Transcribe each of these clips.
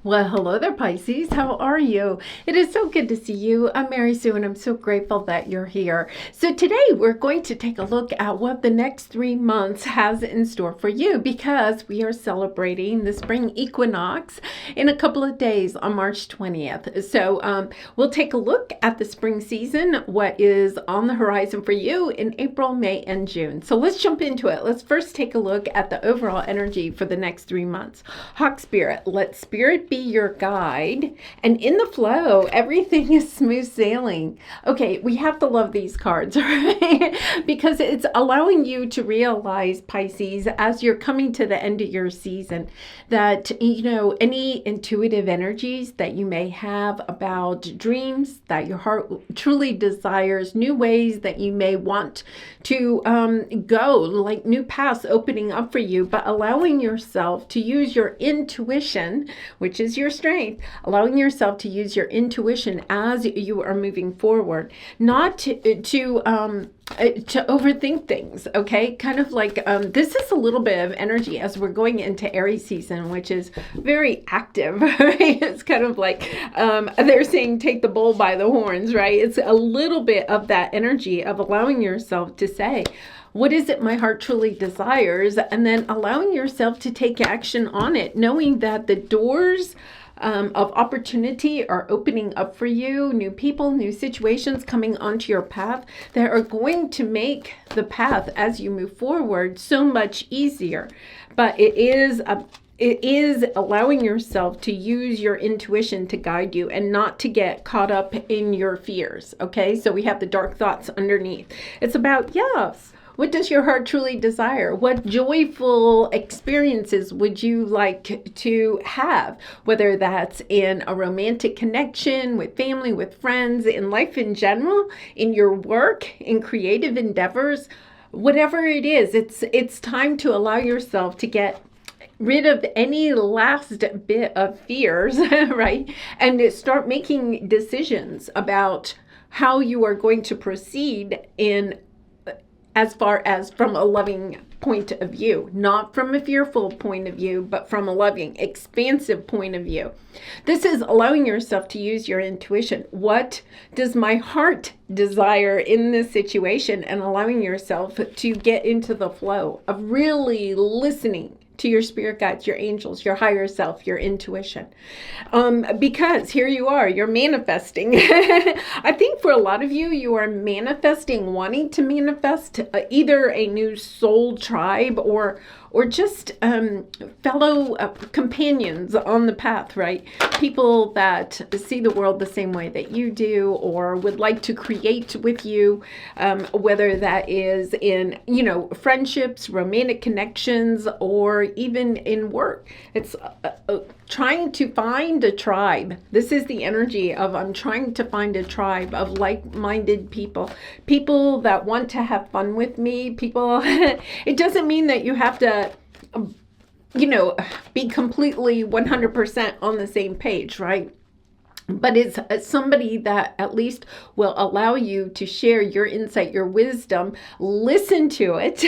Well, hello there, Pisces. How are you? It is so good to see you. I'm Mary Sue, and I'm so grateful that you're here. So today we're going to take a look at what the next 3 months has in store for you, because we are celebrating the spring equinox in a couple of days on March 20th. So we'll take a look at the spring season, what is on the horizon for you in April, May, and June. So let's jump into it. Let's first take a look at the overall energy for the next 3 months. Hawk Spirit, let Spirit be your guide, and in the flow everything is smooth sailing. Okay, we have to love these cards, right? Because it's allowing you to realize, Pisces, as you're coming to the end of your season, that any intuitive energies that you may have about dreams that your heart truly desires, new ways that you may want to go, like new paths opening up for you, but allowing yourself to use your intuition, which is your strength, allowing yourself to use your intuition as you are moving forward, not to overthink things. Okay, kind of like this is a little bit of energy as we're going into Aries season, which is very active, right? It's kind of like they're saying take the bull by the horns, right? It's a little bit of that energy of allowing yourself to say, what is it my heart truly desires? And then allowing yourself to take action on it, knowing that the doors of opportunity are opening up for you, new people, new situations coming onto your path that are going to make the path as you move forward so much easier. But it is allowing yourself to use your intuition to guide you and not to get caught up in your fears. Okay, so we have the dark thoughts underneath. It's about, yes, what does your heart truly desire? What joyful experiences would you like to have? Whether that's in a romantic connection, with family, with friends, in life in general, in your work, in creative endeavors, whatever it is, it's time to allow yourself to get rid of any last bit of fears, right? And start making decisions about how you are going to proceed in as far as from a loving point of view, not from a fearful point of view, but from a loving, expansive point of view. This is allowing yourself to use your intuition. What does my heart desire in this situation? And allowing yourself to get into the flow of really listening to your spirit guides, your angels, your higher self, your intuition. Because here you are, you're manifesting. I think for a lot of you, you are manifesting, wanting to manifest either a new soul tribe or just fellow companions on the path, right? People that see the world the same way that you do, or would like to create with you, whether that is in, friendships, romantic connections, or even in work. It's trying to find a tribe. This is the energy of I'm trying to find a tribe of like-minded people that want to have fun with me, people. It doesn't mean that you have to be completely 100% on the same page, right? But it's somebody that at least will allow you to share your insight, your wisdom, listen to it,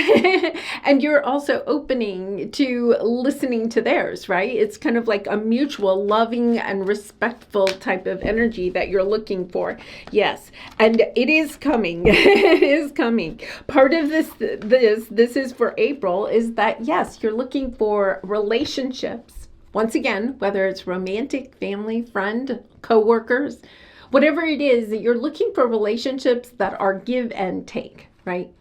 and you're also opening to listening to theirs, right? It's kind of like a mutual loving and respectful type of energy that you're looking for. Yes, and it is coming. It is coming. Part of this is for April, is that, yes, you're looking for relationships. Once again, whether it's romantic, family, friend, co-workers, whatever it is, that you're looking for relationships that are give and take, right?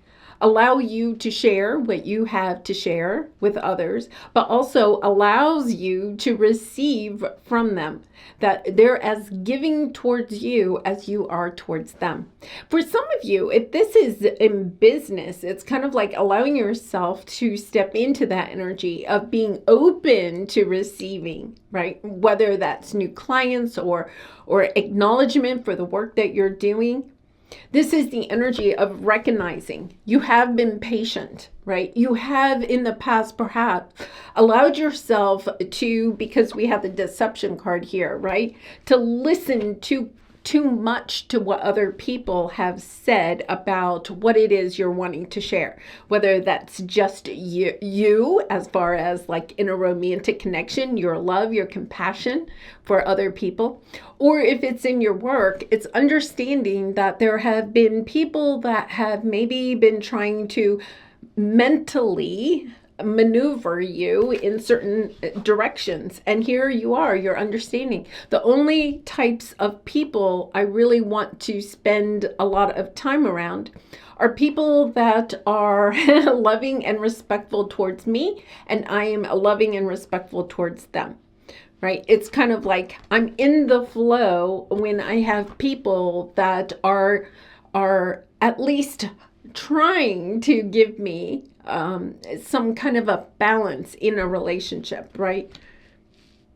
Allow you to share what you have to share with others, but also allows you to receive from them, that they're as giving towards you as you are towards them. For some of you, if this is in business, it's kind of like allowing yourself to step into that energy of being open to receiving, right? Whether that's new clients or acknowledgement for the work that you're doing. This is the energy of recognizing you have been patient, right? You have in the past perhaps allowed yourself to, because we have the deception card here, right? To listen to too much to what other people have said about what it is you're wanting to share, whether that's just you as far as like in a romantic connection, your love, your compassion for other people, or if it's in your work, it's understanding that there have been people that have maybe been trying to mentally maneuver you in certain directions. And here you are, you're understanding. The only types of people I really want to spend a lot of time around are people that are loving and respectful towards me, and I am loving and respectful towards them. Right? It's kind of like I'm in the flow when I have people that are at least trying to give me some kind of a balance in a relationship, right?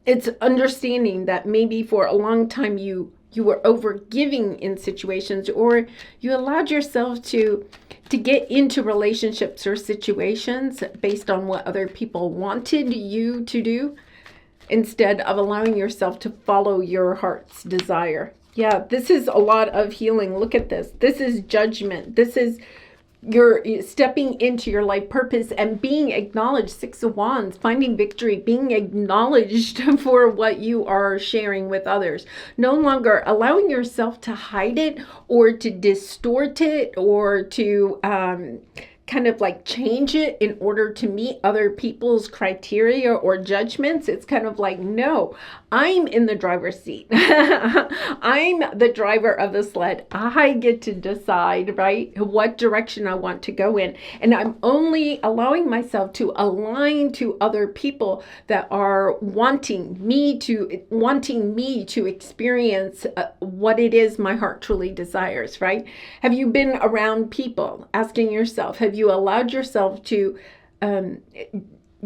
It's understanding that maybe for a long time you were overgiving in situations, or you allowed yourself to get into relationships or situations based on what other people wanted you to do, instead of allowing yourself to follow your heart's desire. Yeah, this is a lot of healing. Look at this. This is judgment. This is you're stepping into your life purpose and being acknowledged. 6 of Wands, finding victory, being acknowledged for what you are sharing with others. No longer allowing yourself to hide it or to distort it or to kind of like change it in order to meet other people's criteria or judgments. It's kind of like, no, I'm in the driver's seat. I'm the driver of the sled. I get to decide, right, what direction I want to go in. And I'm only allowing myself to align to other people that are wanting me to experience what it is my heart truly desires, right? Have you been around people, asking yourself, have you allowed yourself to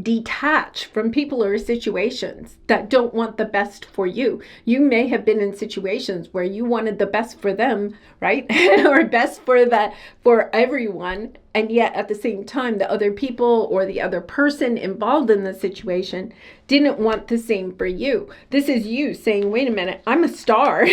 detach from people or situations that don't want the best for you? You may have been in situations where you wanted the best for them, right? Or best for everyone. And yet at the same time, the other people or the other person involved in the situation didn't want the same for you. This is you saying, wait a minute, I'm a star.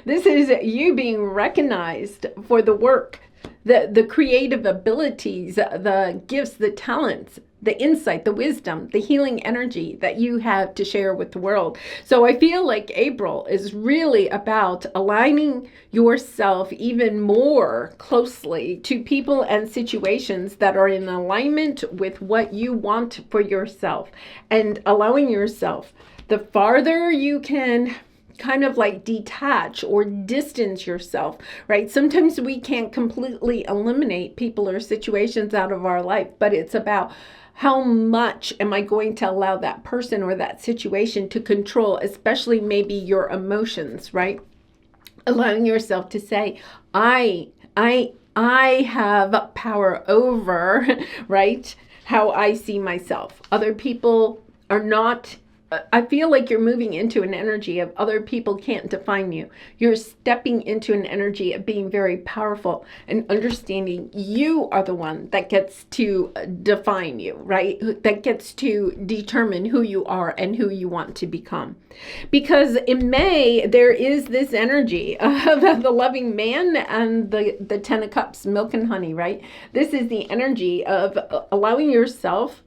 This is you being recognized for the work, the creative abilities, the gifts, the talents, the insight, the wisdom, the healing energy that you have to share with the world. So I feel like April is really about aligning yourself even more closely to people and situations that are in alignment with what you want for yourself, and allowing yourself, the farther you can kind of like detach or distance yourself, right? Sometimes we can't completely eliminate people or situations out of our life, but it's about how much am I going to allow that person or that situation to control, especially maybe your emotions, right? Allowing yourself to say, I have power over, right, how I see myself. Other people are not. I feel like you're moving into an energy of other people can't define you. You're stepping into an energy of being very powerful and understanding you are the one that gets to define you, right? That gets to determine who you are and who you want to become. Because in May, there is this energy of the loving man and the 10 of Cups, milk and honey, right? This is the energy of allowing yourself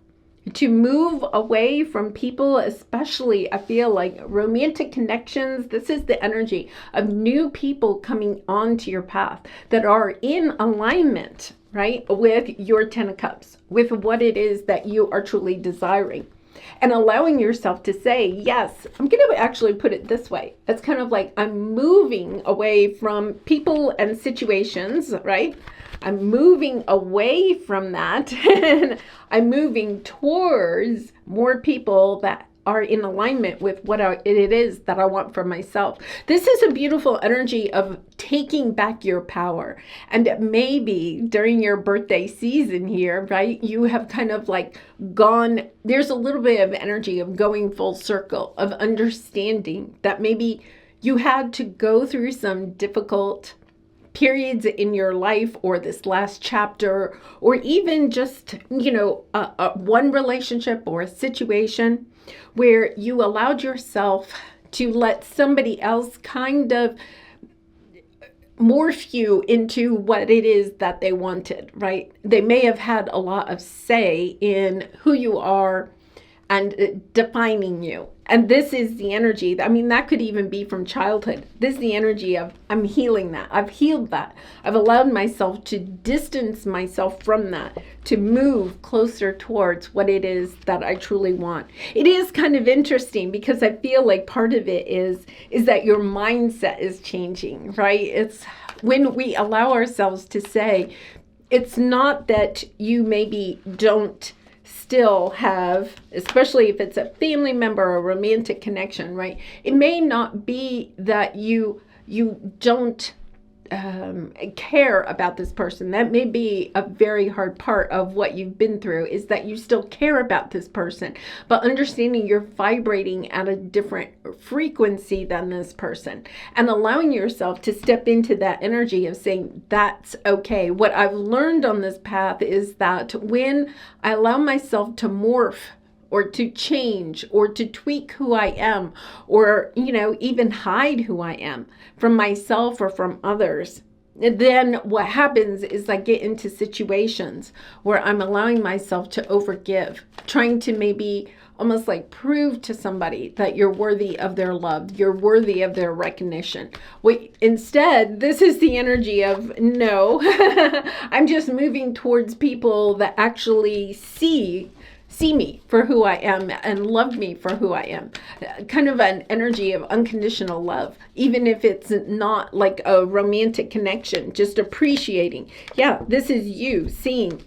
to move away from people, especially I feel like romantic connections. This is the energy of new people coming onto your path that are in alignment, right, with your 10 of Cups, with what it is that you are truly desiring. And allowing yourself to say, yes, I'm going to actually put it this way. It's kind of like I'm moving away from people and situations, right? I'm moving away from that and I'm moving towards more people that are in alignment with what it is that I want for myself. This is a beautiful energy of taking back your power. And maybe during your birthday season here, right, you have kind of like gone, there's a little bit of energy of going full circle, of understanding that maybe you had to go through some difficult periods in your life, or this last chapter, or even just, one relationship or a situation where you allowed yourself to let somebody else kind of morph you into what it is that they wanted, right? They may have had a lot of say in who you are and defining you. And this is the energy. I mean, that could even be from childhood. This is the energy of, I'm healing that. I've healed that. I've allowed myself to distance myself from that, to move closer towards what it is that I truly want. It is kind of interesting because I feel like part of it is that your mindset is changing, right? It's when we allow ourselves to say, it's not that you maybe don't still have, especially if it's a family member or a romantic connection, right? It may not be that you don't care about this person. That may be a very hard part of what you've been through, is that you still care about this person, but understanding you're vibrating at a different frequency than this person, and allowing yourself to step into that energy of saying, that's okay. What I've learned on this path is that when I allow myself to morph or to change or to tweak who I am, or, even hide who I am from myself or from others, then what happens is I get into situations where I'm allowing myself to overgive, trying to maybe almost like prove to somebody that you're worthy of their love, you're worthy of their recognition. Instead, this is the energy of, no, I'm just moving towards people that actually see me for who I am and love me for who I am. Kind of an energy of unconditional love, even if it's not like a romantic connection, just appreciating. Yeah, this is you seeing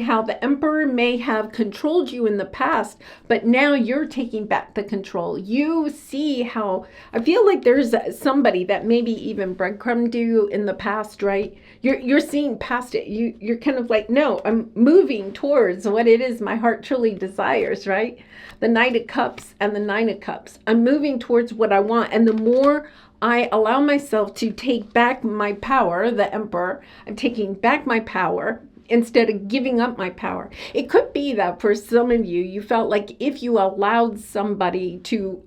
how the emperor may have controlled you in the past, but now you're taking back the control. You see how, I feel like there's somebody that maybe even breadcrumbed you in the past, right? You're seeing past it. You're kind of like, no, I'm moving towards what it is my heart truly desires, right? The Knight of Cups and the Nine of Cups. I'm moving towards what I want. And the more I allow myself to take back my power, the emperor, I'm taking back my power instead of giving up my power. It could be that for some of you, you felt like if you allowed somebody to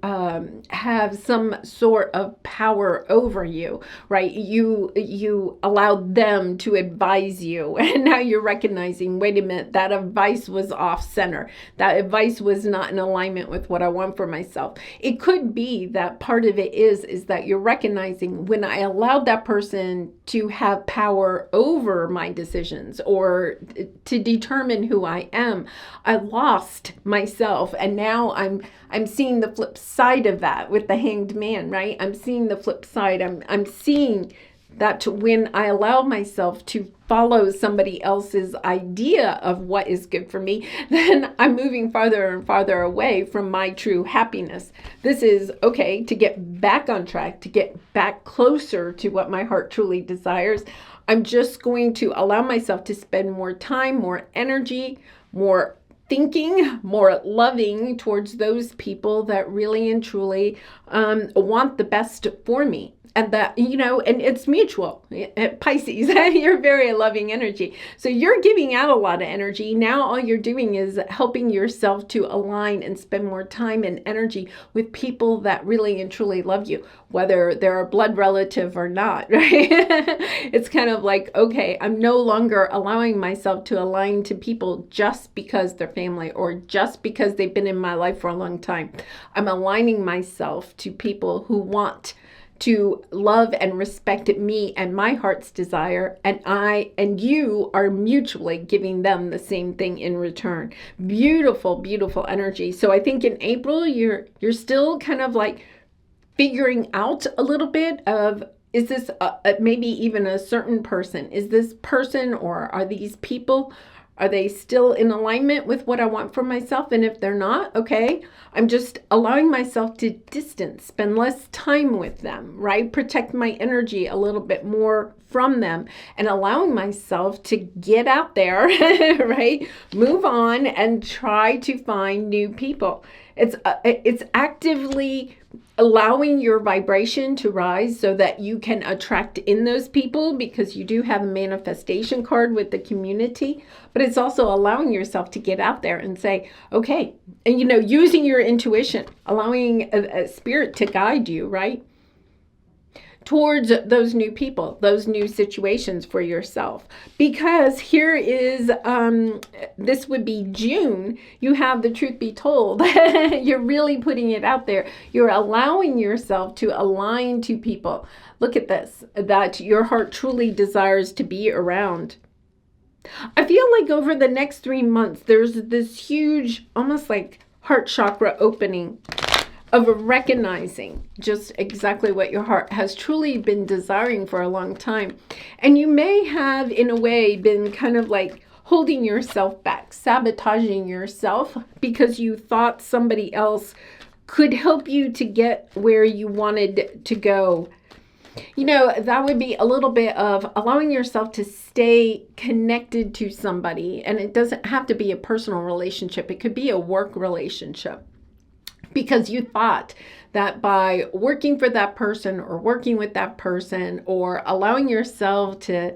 have some sort of power over you, right? You allowed them to advise you. And now you're recognizing, wait a minute, that advice was off center. That advice was not in alignment with what I want for myself. It could be that part of it is that you're recognizing, when I allowed that person to have power over my decisions or to determine who I am, I lost myself. And now I'm seeing the flip side of that with the Hanged Man, right? I'm seeing the flip side. I'm seeing that when I allow myself to follow somebody else's idea of what is good for me, then I'm moving farther and farther away from my true happiness. This is okay to get back on track, to get back closer to what my heart truly desires. I'm just going to allow myself to spend more time, more energy, more thinking, more loving towards those people that really and truly want the best for me. And that, and it's mutual. Pisces, you're very loving energy. So you're giving out a lot of energy. Now all you're doing is helping yourself to align and spend more time and energy with people that really and truly love you, whether they're a blood relative or not, right? It's kind of like, okay, I'm no longer allowing myself to align to people just because they're family or just because they've been in my life for a long time. I'm aligning myself to people who want to love and respect me and my heart's desire, and I and you are mutually giving them the same thing in return. Beautiful, beautiful energy. So I think in April you're still kind of like figuring out a little bit of, is this maybe even a certain person? Is this person or are these people, are they still in alignment with what I want for myself? And if they're not, okay, I'm just allowing myself to distance, spend less time with them, right? Protect my energy a little bit more from them and allowing myself to get out there, right? Move on and try to find new people. It's actively allowing your vibration to rise so that you can attract in those people, because you do have a manifestation card with the community, but it's also allowing yourself to get out there and say, okay, and using your intuition, allowing a spirit to guide you, right, towards those new people, those new situations for yourself. Because here is, this would be June, you have the truth be told. You're really putting it out there. You're allowing yourself to align to people. Look at this, that your heart truly desires to be around. I feel like over the next 3 months, there's this huge, almost like heart chakra opening, of recognizing just exactly what your heart has truly been desiring for a long time. And you may have, in a way, been kind of like holding yourself back, sabotaging yourself, because you thought somebody else could help you to get where you wanted to go. That would be a little bit of allowing yourself to stay connected to somebody. And it doesn't have to be a personal relationship. It could be a work relationship. Because you thought that by working for that person or working with that person or allowing yourself to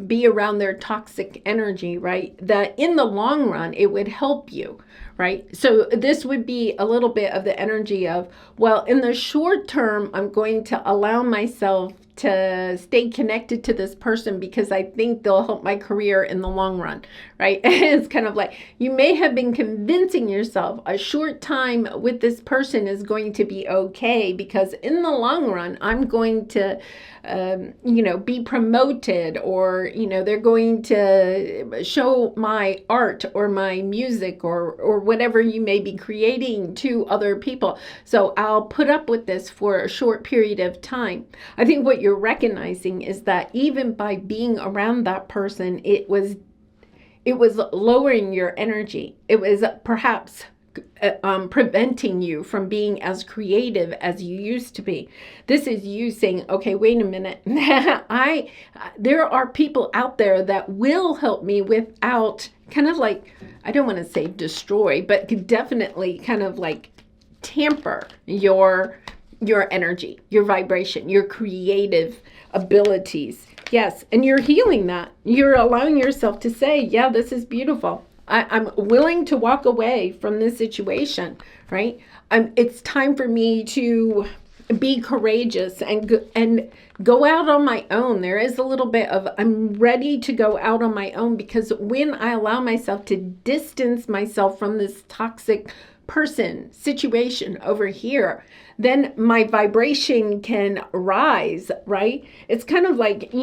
be around their toxic energy, right, that in the long run, it would help you, right? So this would be a little bit of the energy of, well, in the short term, I'm going to allow myself to stay connected to this person because I think they'll help my career in the long run, right? It's kind of like you may have been convincing yourself a short time with this person is going to be okay because in the long run, I'm going to, be promoted, or, they're going to show my art or my music or whatever you may be creating to other people. So I'll put up with this for a short period of time. I think what you're recognizing is that even by being around that person, it was lowering your energy. It was perhaps preventing you from being as creative as you used to be. This is you saying, okay, wait a minute. There are people out there that will help me without kind of like, I don't want to say destroy, but could definitely kind of like tamper your energy, your vibration, your creative abilities. Yes, and you're healing that. You're allowing yourself to say, yeah, this is beautiful. I'm willing to walk away from this situation, right? It's time for me to be courageous and go out on my own. There is a little bit of I'm ready to go out on my own, because when I allow myself to distance myself from this toxic person, situation over here, then my vibration can rise, right? It's kind of like,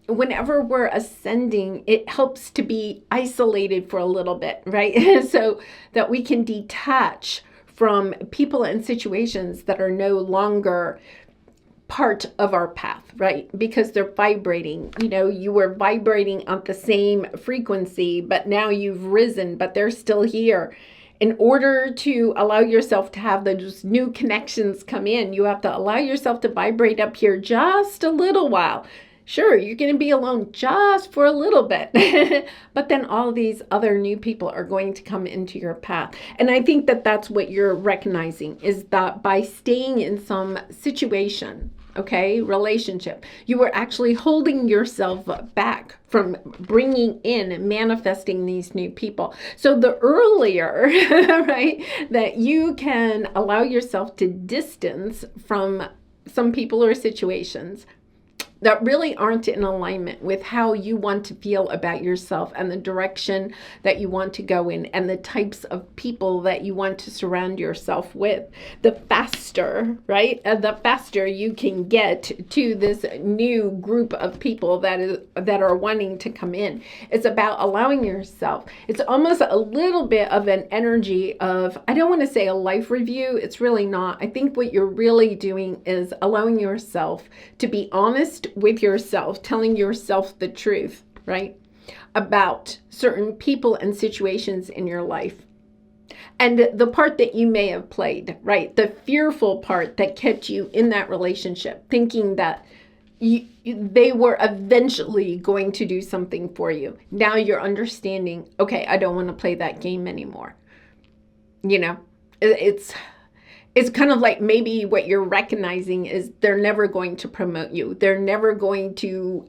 whenever we're ascending, it helps to be isolated for a little bit, right? So that we can detach from people and situations that are no longer part of our path, right? Because they're vibrating. You were vibrating on the same frequency, but now you've risen, but they're still here. In order to allow yourself to have those new connections come in, you have to allow yourself to vibrate up here just a little while. Sure, you're going to be alone just for a little bit, but then all these other new people are going to come into your path. And I think that that's what you're recognizing, is that by staying in some situation, okay, relationship, you were actually holding yourself back from bringing in and manifesting these new people. So the earlier, right, that you can allow yourself to distance from some people or situations that really aren't in alignment with how you want to feel about yourself and the direction that you want to go in and the types of people that you want to surround yourself with, the faster, right? The faster you can get to this new group of people that are wanting to come in. It's about allowing yourself. It's almost a little bit of an energy of, I don't want to say a life review. It's really not. I think what you're really doing is allowing yourself to be honest with yourself, telling yourself the truth, right, about certain people and situations in your life. And the part that you may have played, right, the fearful part that kept you in that relationship, thinking that they were eventually going to do something for you. Now you're understanding, okay, I don't want to play that game anymore. It's it's kind of like maybe what you're recognizing is they're never going to promote you. They're never going to,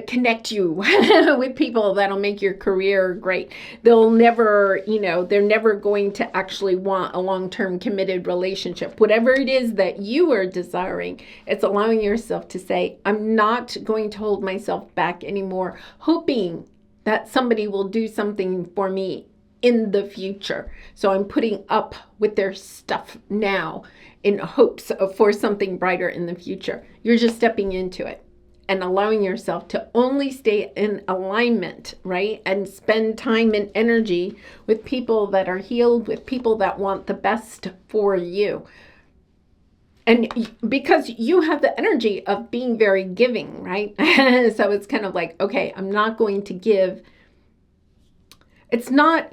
connect you with people that'll make your career great. They'll never, they're never going to actually want a long-term committed relationship. Whatever it is that you are desiring, it's allowing yourself to say, I'm not going to hold myself back anymore, hoping that somebody will do something for me in the future. So I'm putting up with their stuff now in hopes for something brighter in the future. You're just stepping into it and allowing yourself to only stay in alignment, right? And spend time and energy with people that are healed, with people that want the best for you. And because you have the energy of being very giving, right? So it's kind of like, okay, I'm not going to give. It's not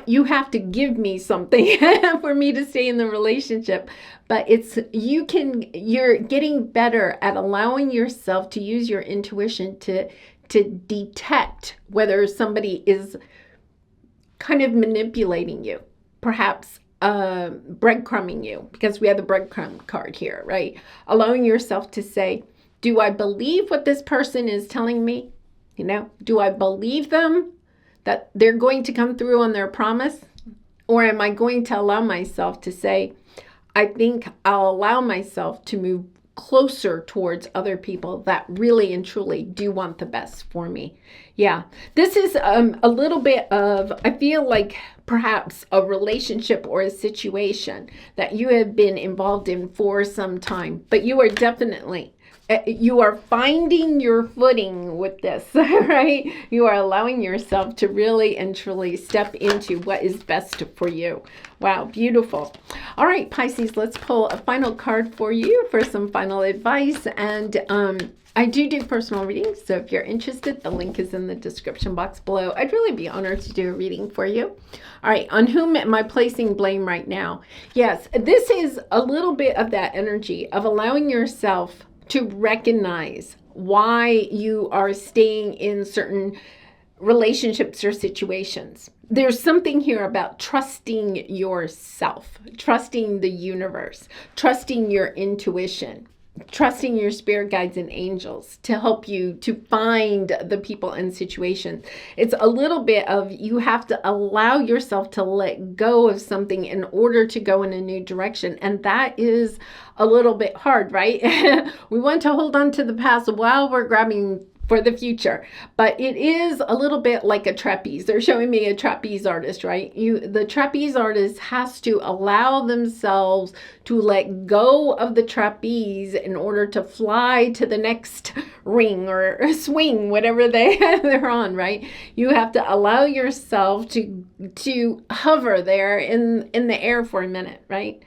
you have to give me something for me to stay in the relationship, but you're getting better at allowing yourself to use your intuition to detect whether somebody is kind of manipulating you, perhaps breadcrumbing you, because we have the breadcrumb card here, right? Allowing yourself to say, do I believe what this person is telling me? Do I believe them? That they're going to come through on their promise? Or am I going to allow myself to say, I think I'll allow myself to move closer towards other people that really and truly do want the best for me? Yeah, this is a little bit of, I feel like perhaps a relationship or a situation that you have been involved in for some time, but you are definitely you are finding your footing with this, right? You are allowing yourself to really and truly step into what is best for you. Wow, beautiful. All right, Pisces, let's pull a final card for you for some final advice. And I do personal readings, so if you're interested, the link is in the description box below. I'd really be honored to do a reading for you. All right, on whom am I placing blame right now? Yes, this is a little bit of that energy of allowing yourself to recognize why you are staying in certain relationships or situations. There's something here about trusting yourself, trusting the universe, trusting your intuition, trusting your spirit guides and angels to help you to find the people and situations. It's a little bit of you have to allow yourself to let go of something in order to go in a new direction. And that is a little bit hard, right? We want to hold on to the past while we're grabbing for the future, but it is a little bit like a trapeze. They're showing me a trapeze artist, right? The trapeze artist has to allow themselves to let go of the trapeze in order to fly to the next ring or swing, whatever they're on, right? You have to allow yourself to hover there in the air for a minute, right?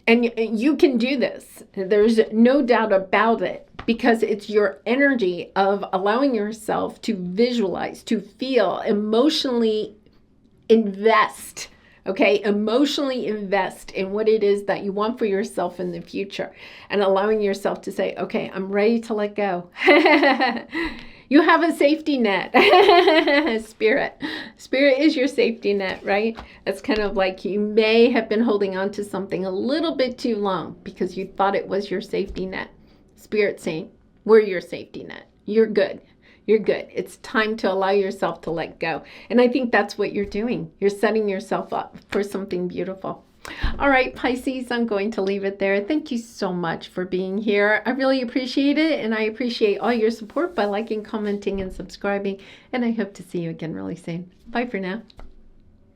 And you can do this. There's no doubt about it, because it's your energy of allowing yourself to visualize, to feel, emotionally invest, okay? Emotionally invest in what it is that you want for yourself in the future, and allowing yourself to say, okay, I'm ready to let go. You have a safety net. Spirit is your safety net, right? It's kind of like you may have been holding on to something a little bit too long because you thought it was your safety net. Spirit saying, we're your safety net. You're good. You're good. It's time to allow yourself to let go. And I think that's what you're doing. You're setting yourself up for something beautiful. All right, Pisces, I'm going to leave it there. Thank you so much for being here. I really appreciate it, and I appreciate all your support by liking, commenting, and subscribing. And I hope to see you again really soon. Bye for now.